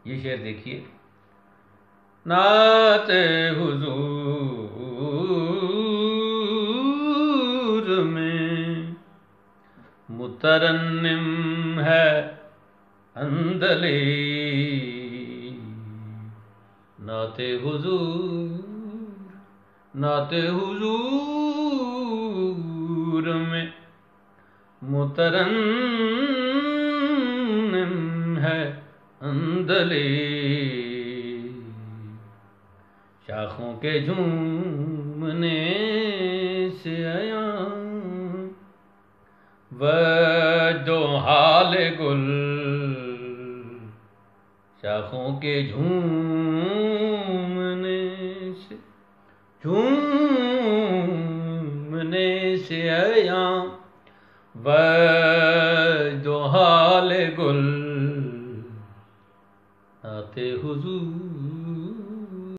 یہ شعر دیکھیے. نعت حضور میں مترنم ہے اندلی. نعت حضور میں مترنم ہے اندلی. شاخوں کے جھومنے سے عیاں وجو حال گل. شاخوں کے جھومنے سے عیاں وجو حال گل. نعت حضور